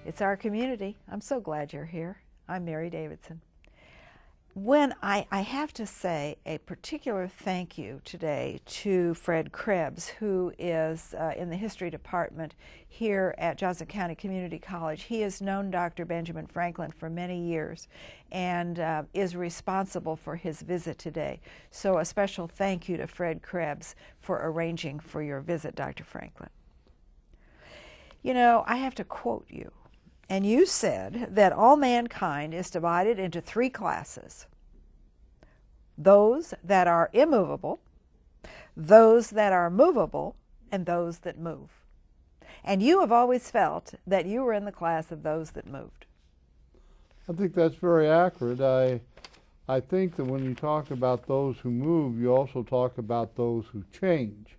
It's our community. I'm so glad you're here. I'm Mary Davidson. When I have to say a particular thank you today to Fred Krebs, who is in the history department here at Johnson County Community College. He has known Dr. Benjamin Franklin for many years and is responsible for his visit today. So a special thank you to Fred Krebs for arranging for your visit, Dr. Franklin. You know, I have to quote you. And you said that all mankind is divided into three classes: those that are immovable, those that are movable, and those that move. And you have always felt that you were in the class of those that moved. I think that's very accurate. I think that when you talk about those who move, you also talk about those who change.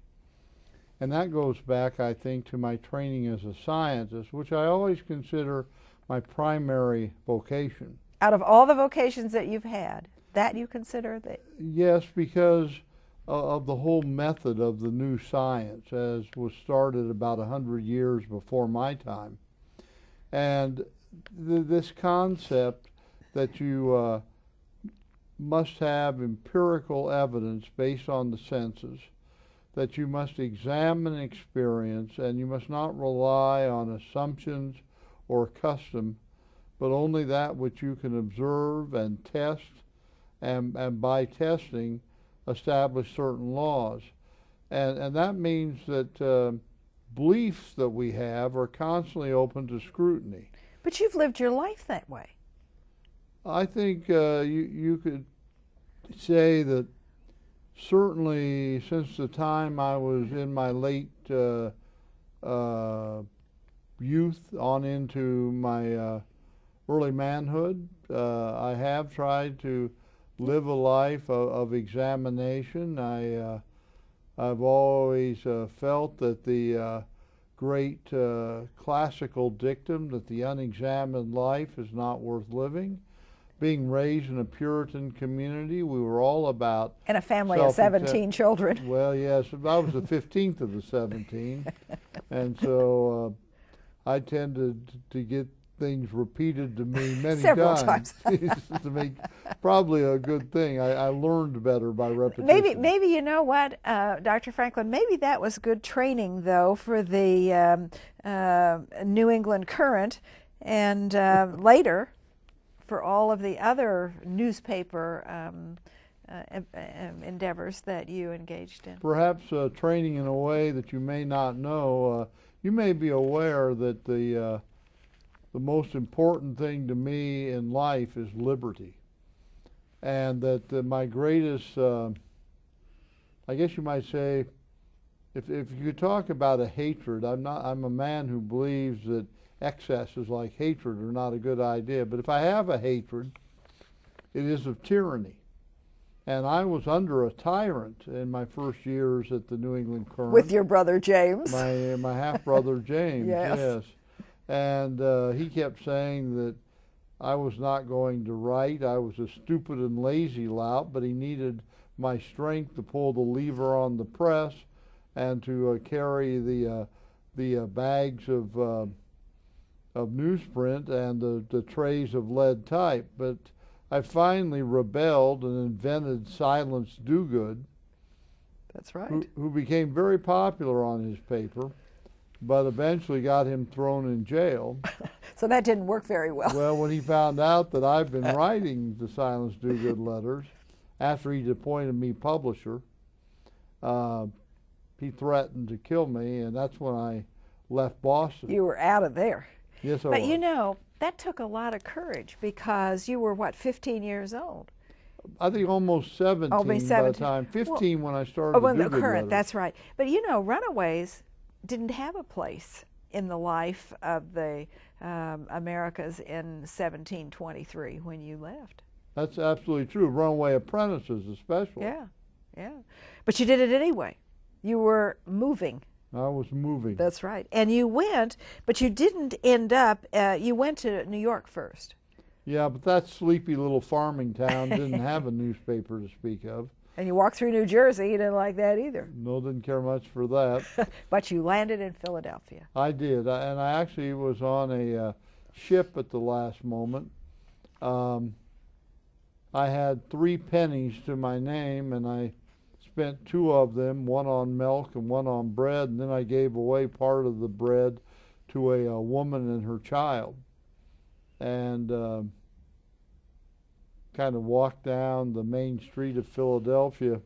And that goes back, I think, to my training as a scientist, which I always consider my primary vocation. Out of all the vocations that you've had, that you consider that? Yes, because of the whole method of the new science, as was started about 100 years before my time. And this concept that you must have empirical evidence based on the senses, that you must examine experience, and you must not rely on assumptions or custom, but only that which you can observe and test, and by testing establish certain laws. And that means that beliefs that we have are constantly open to scrutiny. But you've lived your life that way. I think you could say that certainly since the time I was in my late youth on into my early manhood, I have tried to live a life of examination. I've always felt that the great classical dictum that the unexamined life is not worth living. Being raised in a Puritan community, we were all about... And a family of 17 children. Well, yes, I was the 15th of the 17. And so I tended to get things repeated to me many Several times. to make probably a good thing. I learned better by repetition. Maybe you know what, Dr. Franklin, maybe that was good training, though, for the New England Current, and later for all of the other newspaper endeavors that you engaged in. Perhaps training in a way that you may not know. You may be aware that the most important thing to me in life is liberty, and that my greatest, I guess you might say, if you could talk about a hatred, I'm a man who believes that excesses like hatred are not a good idea. But if I have a hatred, it is of tyranny. And I was under a tyrant in my first years at the New England Current. With your brother James. My half-brother James, yes. And he kept saying that I was not going to write. I was a stupid and lazy lout, but he needed my strength to pull the lever on the press and to carry the bags of newsprint and the trays of lead type. But I finally rebelled and invented Silence Dogood. That's right. Who became very popular on his paper, but eventually got him thrown in jail. So that didn't work very well. Well, when he found out that I've been writing the Silence Dogood letters, after he'd appointed me publisher, he threatened to kill me, and that's when I left Boston. You were out of there. Yes, I was. But was. you know, that took a lot of courage, because you were, what, 15 years old? I think almost 17, by the time. 15 when I started the Current, letters. that's right. But you know, Runaways didn't have a place in the life of the Americas in 1723 when you left. That's absolutely true. Runaway Apprentices especially. Yeah, yeah. But you did it anyway. You were moving. I was moving. That's right. And you went, but you didn't end up, you went to New York first. Yeah, but that sleepy little farming town didn't have a newspaper to speak of. And you walked through New Jersey, you didn't like that either. No, didn't care much for that. But you landed in Philadelphia. I did, and I actually was on a ship at the last moment. I had 3 pennies to my name, and I spent 2 of them, one on milk and one on bread, and then I gave away part of the bread to a woman and her child. And kind of walked down the main street of Philadelphia,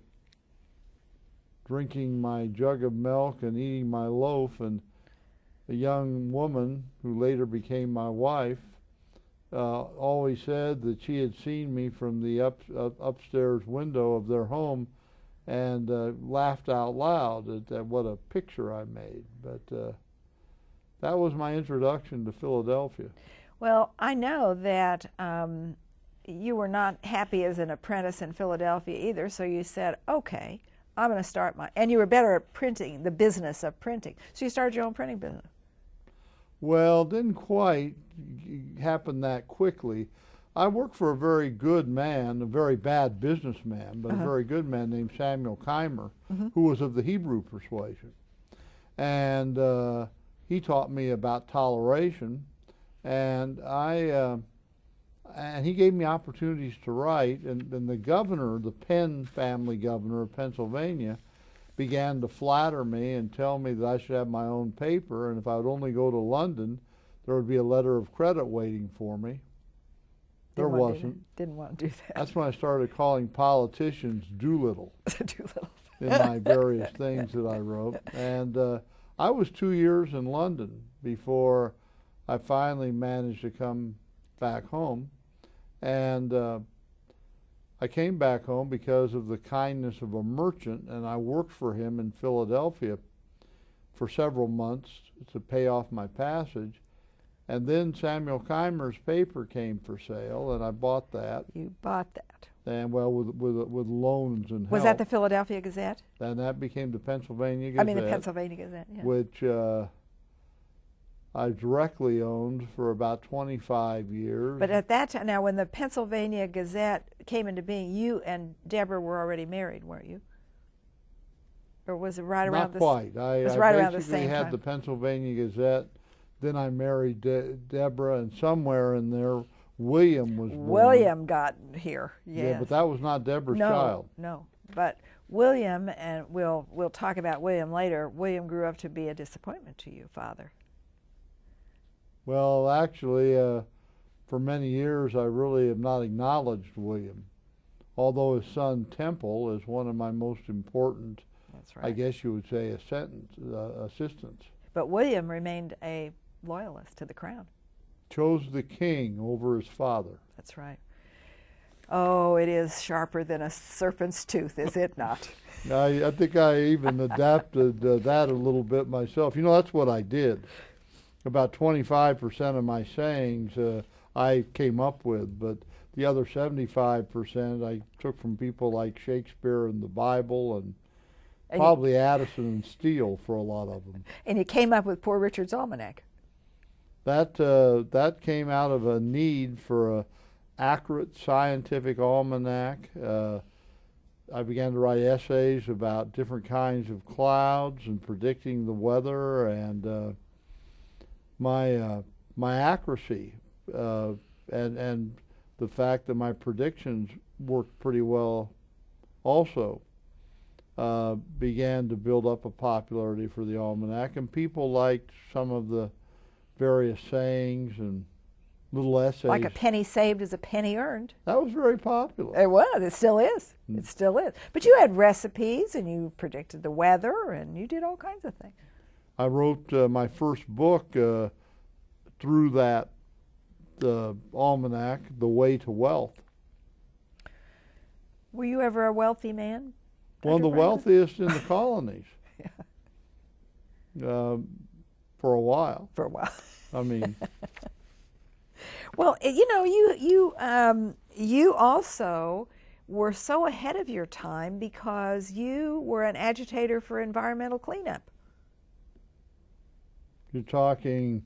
drinking my jug of milk and eating my loaf, and a young woman who later became my wife always said that she had seen me from the upstairs window of their home, and laughed out loud at what a picture I made. But that was my introduction to Philadelphia. Well, I know that you were not happy as an apprentice in Philadelphia either, so you said, okay, I'm going to start and you were better at printing, the business of printing. So you started your own printing business. Well, didn't quite happen that quickly. I worked for a very good man, a very bad businessman, but a very good man named Samuel Keimer, who was of the Hebrew persuasion. And he taught me about toleration, and and he gave me opportunities to write, and the governor, the Penn family governor of Pennsylvania, began to flatter me and tell me that I should have my own paper, and if I would only go to London, there would be a letter of credit waiting for me. There wasn't. Didn't want to do that. That's when I started calling politicians Doolittle Doolittle. in my various things that I wrote. And I was 2 years in London before I finally managed to come back home. And I came back home because of the kindness of a merchant, and I worked for him in Philadelphia for several months to pay off my passage. And then Samuel Keimer's paper came for sale, and I bought that. You bought that. And well, with loans and help. Was that the Philadelphia Gazette? And that became the Pennsylvania Gazette. I mean the Pennsylvania Gazette, yeah. Which I directly owned for about 25 years. But at that time, now when the Pennsylvania Gazette came into being, you and Deborah were already married, weren't you? Or was it right around Not quite. I basically had the Pennsylvania Gazette. Then I married Deborah, and somewhere in there, William was born. William got here, yes. Yeah, but that was not Deborah's child. No, but William, and we'll talk about William later, William grew up to be a disappointment to you, Father. Well, actually, for many years, I really have not acknowledged William, although his son Temple is one of my most important, that's right, I guess you would say, assistants. But William remained a loyalist to the crown. Chose the king over his father. That's right. Oh, it is sharper than a serpent's tooth, is it not? I think I even adapted that a little bit myself. You know, that's what I did. About 25% of my sayings I came up with, but the other 75% I took from people like Shakespeare and the Bible, and probably Addison and Steele for a lot of them. And you came up with Poor Richard's Almanac. That came out of a need for an accurate scientific almanac. I began to write essays about different kinds of clouds and predicting the weather, and my accuracy and the fact that my predictions worked pretty well also began to build up a popularity for the almanac, and people liked some of the various sayings and little essays. Like a penny saved is a penny earned. That was very popular. It was. It still is. It still is. But you had recipes, and you predicted the weather, and you did all kinds of things. I wrote my first book through that almanac, The Way to Wealth. Were you ever a wealthy man? One of the wealthiest in the colonies. For a while. For a while. I mean. Well, you know, you also were so ahead of your time because you were an agitator for environmental cleanup. You're talking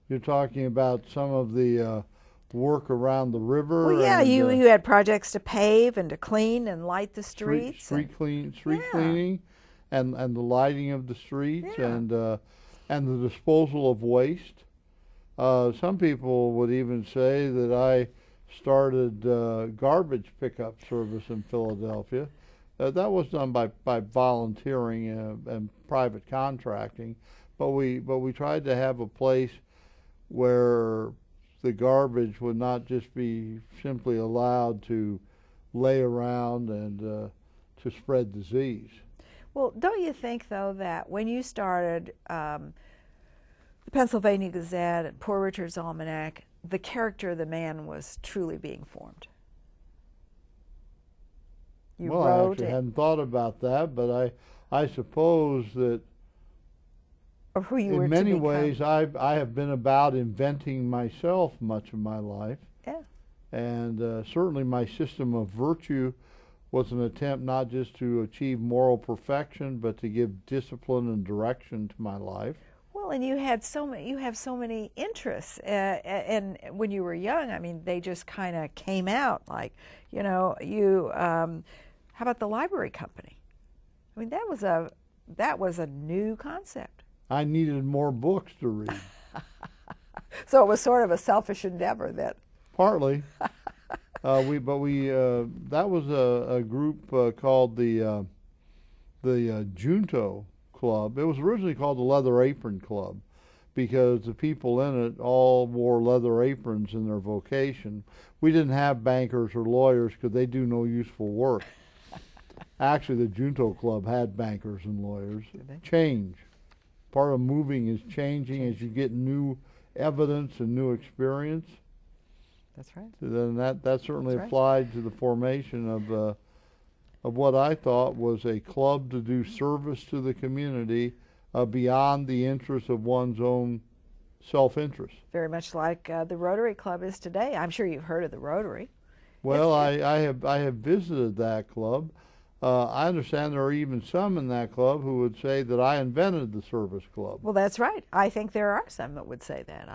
about some of the work around the river. Well, yeah, you had projects to pave and to clean and light the streets. Street cleaning, and the lighting of the streets, and the disposal of waste. Some people would even say that I started garbage pickup service in Philadelphia. That was done by volunteering and private contracting, but we tried to have a place where the garbage would not just be simply allowed to lay around and to spread disease. Well, don't you think, though, that when you started the Pennsylvania Gazette and Poor Richard's Almanac, the character of the man was truly being formed? You well, I wrote actually hadn't thought about that, but I suppose that or who you were in many to become. ways I have been about inventing myself much of my life. Yeah. And certainly my system of virtue was an attempt not just to achieve moral perfection, but to give discipline and direction to my life. Well, and you have so many interests, and when you were young, I mean, they just kind of came out. Like, you know, how about the library company? I mean, that was a new concept. I needed more books to read. So it was sort of a selfish endeavor then. Partly. That was a group called the Junto Club. It was originally called the Leather Apron Club because the people in it all wore leather aprons in their vocation. We didn't have bankers or lawyers because they do no useful work. Actually, the Junto Club had bankers and lawyers. Change. Part of moving is changing as you get new evidence and new experience. That's right. So then that certainly That's right. applied to the formation of what I thought was a club to do service to the community beyond the interests of one's own self-interest. Very much like the Rotary Club is today. I'm sure you've heard of the Rotary. Well, I have visited that club. I understand there are even some in that club who would say that I invented the service club. Well, that's right. I think there are some that would say that.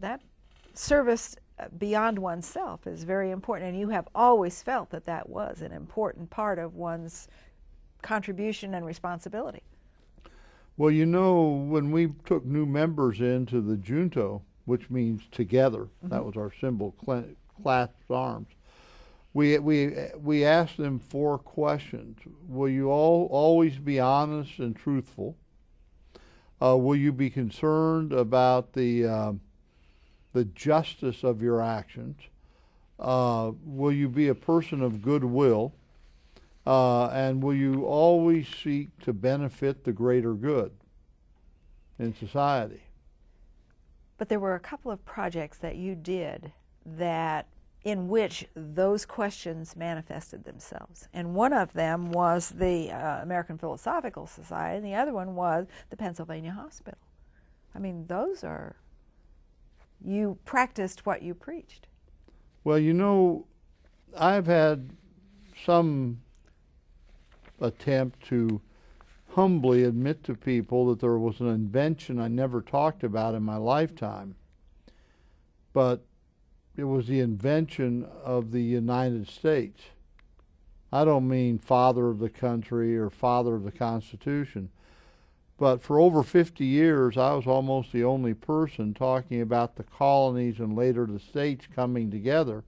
That service beyond oneself is very important, and you have always felt that that was an important part of one's contribution and responsibility. Well, you know, when we took new members into the Junto, which means together, that was our symbol, clasped arms, we asked them 4 questions. Will you all always be honest and truthful? Will you be concerned about the justice of your actions? Will you be a person of goodwill? And will you always seek to benefit the greater good in society? But there were a couple of projects that you did in which those questions manifested themselves. And one of them was the American Philosophical Society, and the other one was the Pennsylvania Hospital. I mean, you practiced what you preached. Well, you know, I've had some attempt to humbly admit to people that there was an invention I never talked about in my lifetime, but it was the invention of the United States. I don't mean father of the country or father of the Constitution, but for over 50 years I was almost the only person talking about the colonies and later the states coming together.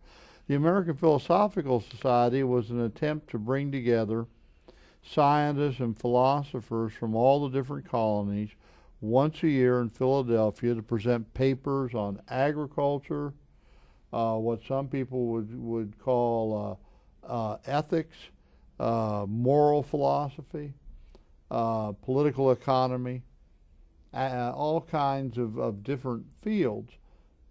The American Philosophical Society was an attempt to bring together scientists and philosophers from all the different colonies once a year in Philadelphia to present papers on agriculture, what some people would call ethics, moral philosophy, political economy, all kinds of different fields,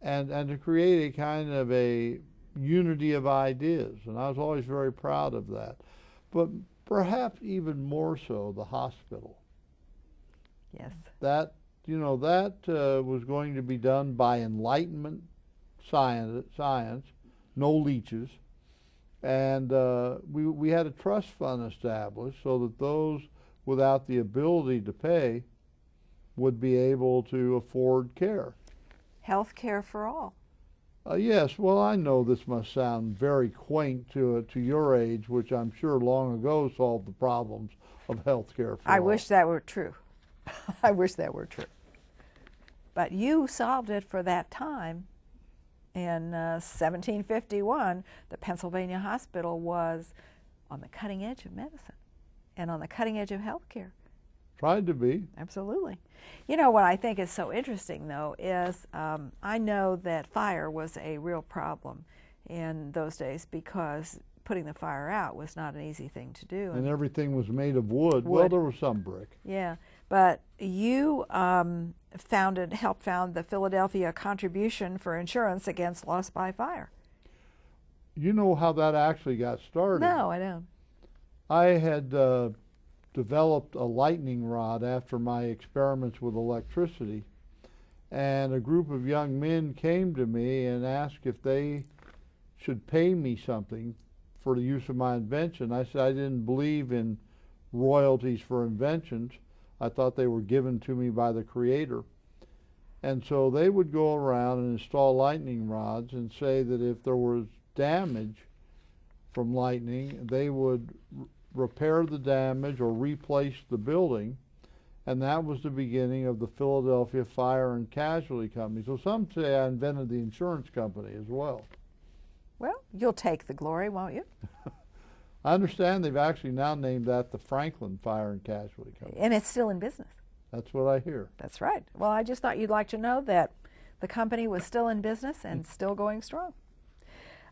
and to create a kind of a unity of ideas. And I was always very proud of that. But perhaps even more so the hospital. Yes. That was going to be done by Enlightenment science, no leeches, and we had a trust fund established so that those without the ability to pay would be able to afford care. Health care for all. Yes, well, I know this must sound very quaint to your age, which I'm sure long ago solved the problems of health care for all. I wish that were true. I wish that were true. But you solved it for that time. In 1751, the Pennsylvania hospital was on the cutting edge of medicine and on the cutting edge of healthcare. Tried to be. Absolutely. You know, what I think is so interesting, though, is I know that fire was a real problem in those days because putting the fire out was not an easy thing to do. And everything was made of wood. Well, there was some brick. Yeah, but you helped found the Philadelphia Contribution for Insurance Against Loss by Fire. You know how that actually got started? No, I don't. I had developed a lightning rod after my experiments with electricity, and a group of young men came to me and asked if they should pay me something for the use of my invention. I said I didn't believe in royalties for inventions. I thought they were given to me by the Creator. And so they would go around and install lightning rods and say that if there was damage from lightning, they would repair the damage or replace the building. And that was the beginning of the Philadelphia Fire and Casualty Company. So some say I invented the insurance company as well. Well, you'll take the glory, won't you? I understand they've actually now named that the Franklin Fire and Casualty Company. And it's still in business. That's what I hear. That's right. Well, I just thought you'd like to know that the company was still in business and still going strong.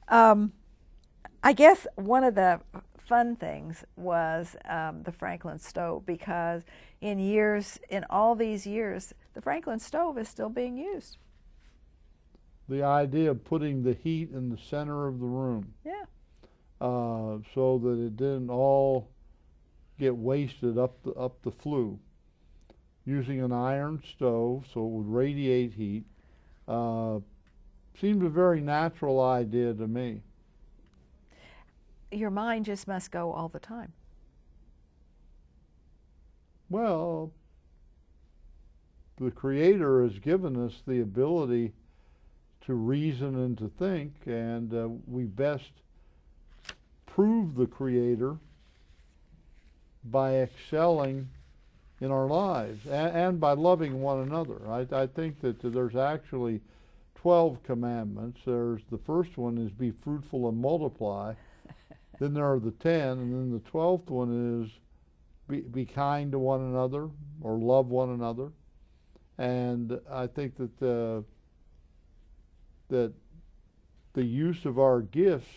I guess one of the fun things was the Franklin stove, because in all these years, the Franklin stove is still being used. The idea of putting the heat in the center of the room. Yeah. So that it didn't all get wasted up the flue. Using an iron stove so it would radiate heat seemed a very natural idea to me. Your mind just must go all the time. Well, the Creator has given us the ability to reason and to think, and we best prove the Creator by excelling in our lives and by loving one another. I think that there's actually 12 commandments. The first one is be fruitful and multiply. Then there are the 10, and then the 12th one is be kind to one another or love one another. And I think that the use of our gifts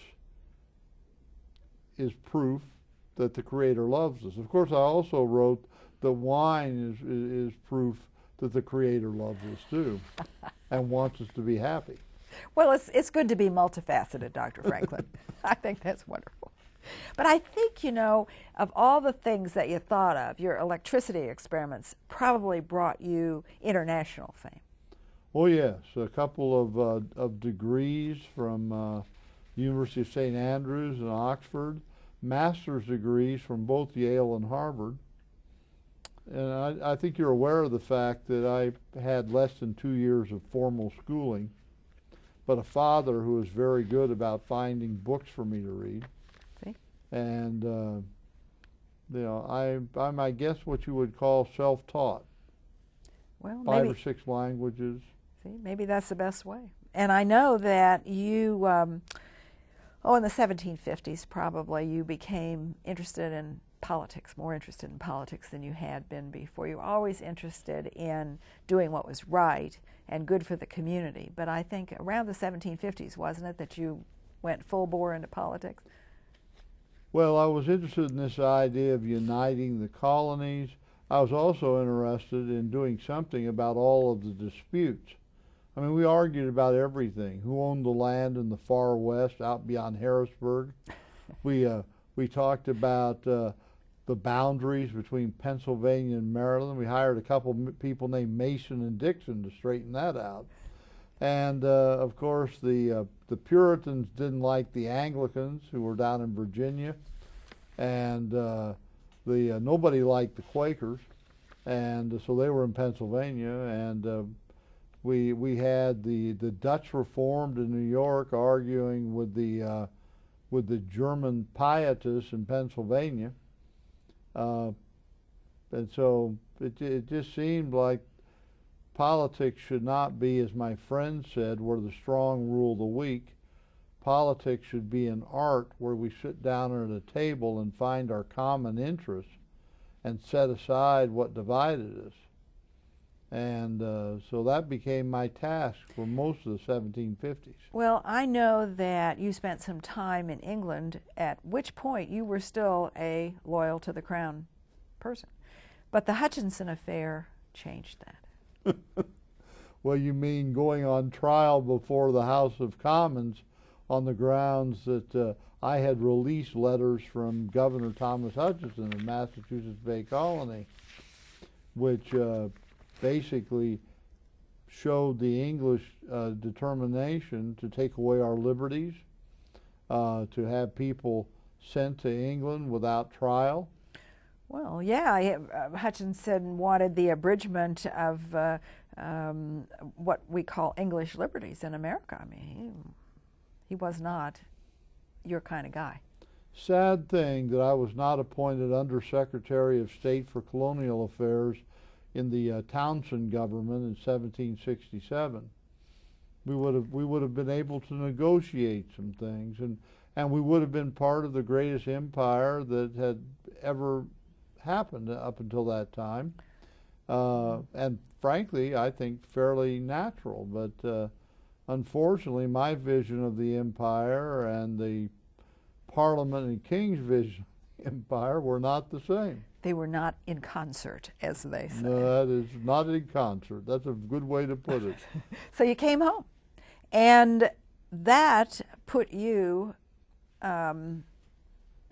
is proof that the Creator loves us. Of course, I also wrote that wine is proof that the Creator loves us too and wants us to be happy. Well, it's good to be multifaceted, Dr. Franklin. I think that's wonderful. But I think, you know, of all the things that you thought of, your electricity experiments probably brought you international fame. Oh yes, a couple of degrees from the University of St. Andrews and Oxford, master's degrees from both Yale and Harvard. And I think you're aware of the fact that I had less than 2 years of formal schooling, but a father who was very good about finding books for me to read. See? And you know, I'm I guess what you would call self-taught. Well, 5 maybe, or 6 languages. See, maybe that's the best way. And I know that you, in the 1750s probably, you became interested in politics, more interested in politics than you had been before. You were always interested in doing what was right and good for the community. But I think around the 1750s, wasn't it, that you went full bore into politics? Well, I was interested in this idea of uniting the colonies. I was also interested in doing something about all of the disputes. I mean, we argued about everything. Who owned the land in the far west out beyond Harrisburg? We talked about the boundaries between Pennsylvania and Maryland. We hired a couple people named Mason and Dixon to straighten that out. And of course, the Puritans didn't like the Anglicans, who were down in Virginia, and nobody liked the Quakers, and so they were in Pennsylvania. And we had the Dutch Reformed in New York arguing with the German Pietists in Pennsylvania. And so it just seemed like politics should not be, as my friend said, where the strong rule the weak. Politics should be an art where we sit down at a table and find our common interests and set aside what divided us. And so that became my task for most of the 1750s. Well, I know that you spent some time in England, at which point you were still a loyal to the crown person. But the Hutchinson affair changed that. Well, you mean going on trial before the House of Commons on the grounds that I had released letters from Governor Thomas Hutchinson of Massachusetts Bay Colony, which basically showed the English determination to take away our liberties, to have people sent to England without trial. Well, yeah, Hutchinson wanted the abridgment of what we call English liberties in America. I mean, he was not your kind of guy. Sad thing that I was not appointed Under Secretary of State for Colonial Affairs in the Townshend government in 1767. We would have been able to negotiate some things, and we would have been part of the greatest empire that had ever happened up until that time, and frankly, I think fairly natural. But unfortunately, my vision of the empire and the Parliament and King's vision of the empire were not the same. They were not in concert, as they say. No, that is not in concert. That's a good way to put it. So you came home, and that put you at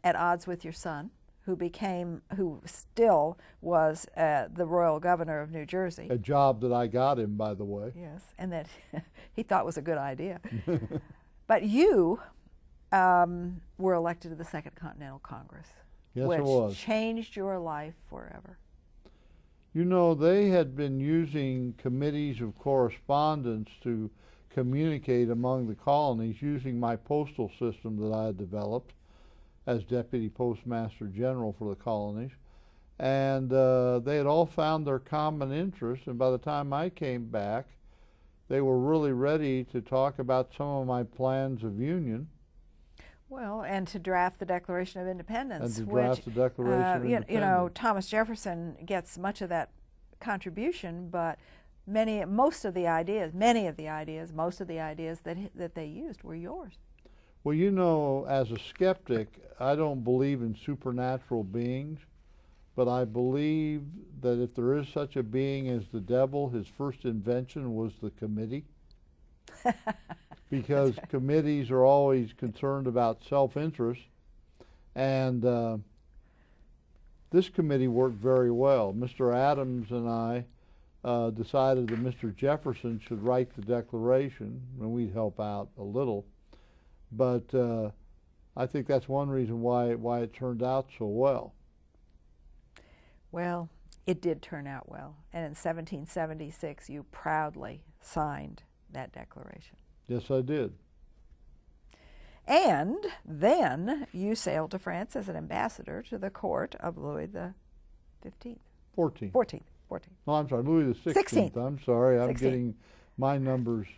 odds with your son, who still was the royal governor of New Jersey. A job that I got him, by the way. Yes, and that he thought was a good idea. But you were elected to the Second Continental Congress. Yes, which it was. Changed your life forever. You know, they had been using committees of correspondence to communicate among the colonies using my postal system that I had developed as Deputy Postmaster General for the colonies. And they had all found their common interests, and by the time I came back, they were really ready to talk about some of my plans of union. Well, and to draft the Declaration of Independence. And to draft the Declaration of Independence. You know, Thomas Jefferson gets much of that contribution, but most of the ideas that they used were yours. Well, you know, as a skeptic, I don't believe in supernatural beings, but I believe that if there is such a being as the devil, his first invention was the committee. Because committees are always concerned about self-interest, and this committee worked very well. Mr. Adams and I decided that Mr. Jefferson should write the Declaration, and we'd help out a little. But I think that's one reason why it turned out so well. Well, it did turn out well, and in 1776 you proudly signed that declaration. Yes, I did. And then you sailed to France as an ambassador to the court of Louis the 15th. 14th. 14th. No, I'm sorry, Louis the 16th. I'm sorry, I'm 16th. getting my numbers.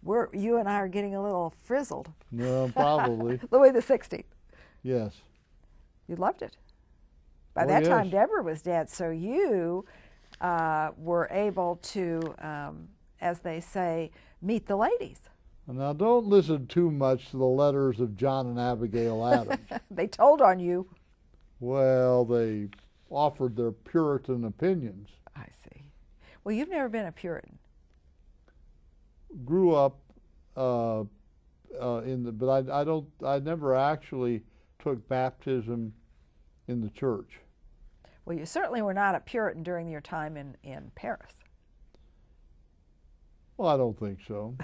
You and I are getting a little frizzled. No, probably. Louis the 16th. Yes. You loved it. By Oh, that time, yes. Deborah was dead, so you were able to, as they say, meet the ladies. Now, don't listen too much to the letters of John and Abigail Adams. They told on you. Well, they offered their Puritan opinions. I see. Well, you've never been a Puritan. Grew up but I never actually took baptism in the church. Well, you certainly were not a Puritan during your time in Paris. Well, I don't think so.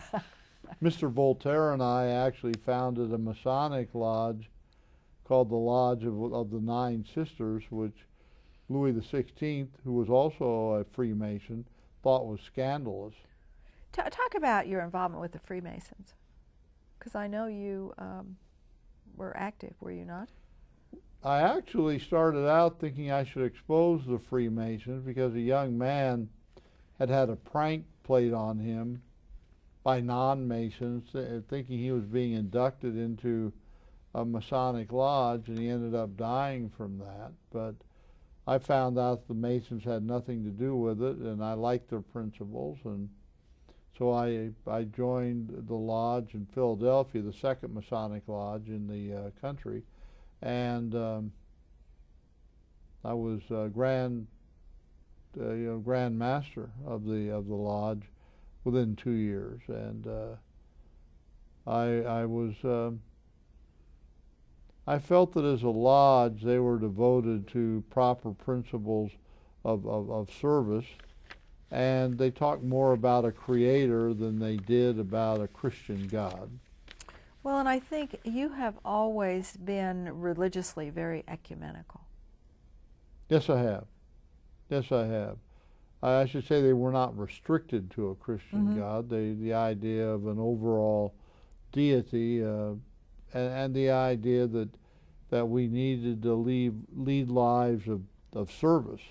Mr. Voltaire and I actually founded a Masonic lodge called the Lodge of the Nine Sisters, which Louis XVI, who was also a Freemason, thought was scandalous. Talk about your involvement with the Freemasons, because I know you were active, were you not? I actually started out thinking I should expose the Freemasons because a young man had a prank played on him by non-Masons, thinking he was being inducted into a Masonic lodge, and he ended up dying from that. But I found out the Masons had nothing to do with it, and I liked their principles, and so I joined the lodge in Philadelphia, the second Masonic lodge in the country, and I was Grand Master of the lodge within 2 years, and I felt that as a lodge they were devoted to proper principles of service, and they talked more about a creator than they did about a Christian God. Well, and I think you have always been religiously very ecumenical. Yes, I have. Yes, I have. I should say they were not restricted to a Christian God. The idea of an overall deity, and the idea that we needed to lead lives of service.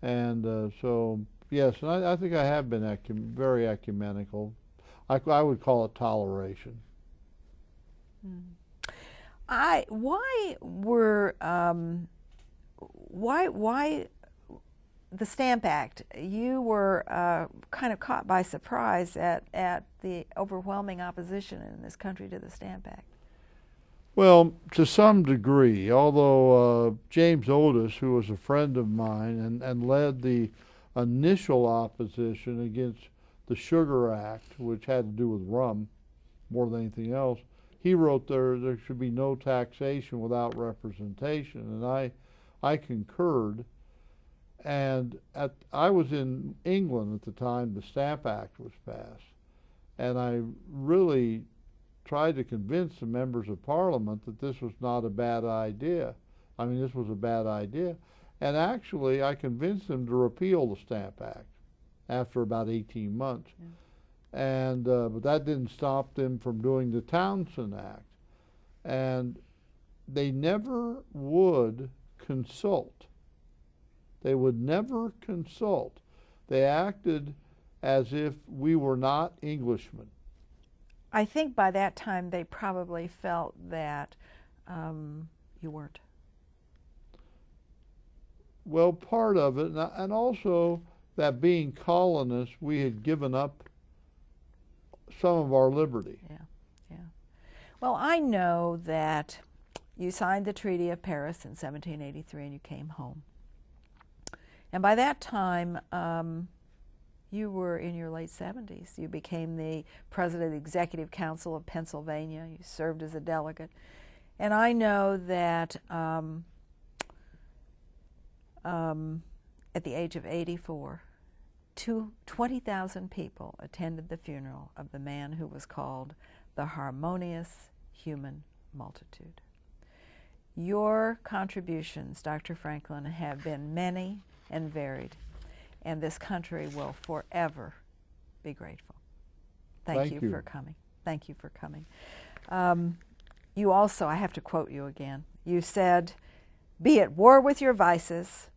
And so, yes, and I think I have been very ecumenical. I would call it toleration. Why the Stamp Act? You were kind of caught by surprise at the overwhelming opposition in this country to the Stamp Act. Well, to some degree, although James Otis, who was a friend of mine and led the initial opposition against the Sugar Act, which had to do with rum more than anything else, he wrote there should be no taxation without representation, and I concurred. And I was in England at the time the Stamp Act was passed, and I really tried to convince the members of Parliament that this was not a bad idea. I mean, this was a bad idea. And actually, I convinced them to repeal the Stamp Act after about 18 months. Yeah. And but that didn't stop them from doing the Townshend Act. And they never would consult. They would never consult. They acted as if we were not Englishmen. I think by that time they probably felt that you weren't. Well, part of it, and also that being colonists, we had given up some of our liberty. Yeah, yeah. Well, I know that you signed the Treaty of Paris in 1783 and you came home. And by that time, you were in your late 70s. You became the president of the Executive Council of Pennsylvania. You served as a delegate. And I know that at the age of 84, 20,000 people attended the funeral of the man who was called the harmonious human multitude. Your contributions, Dr. Franklin, have been many and varied, and this country will forever be grateful. Thank you for coming. Thank you for coming. You also, I have to quote you again, you said, "Be at war with your vices,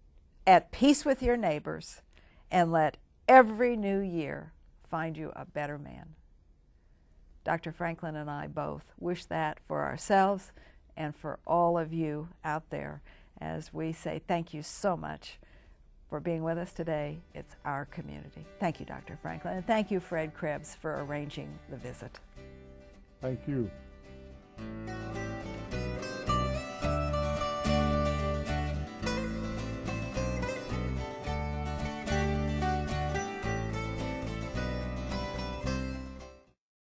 at peace with your neighbors, and let every new year find you a better man." Dr. Franklin and I both wish that for ourselves and for all of you out there as we say thank you so much for being with us today. It's our community. Thank you, Dr. Franklin, and thank you, Fred Krebs, for arranging the visit. Thank you.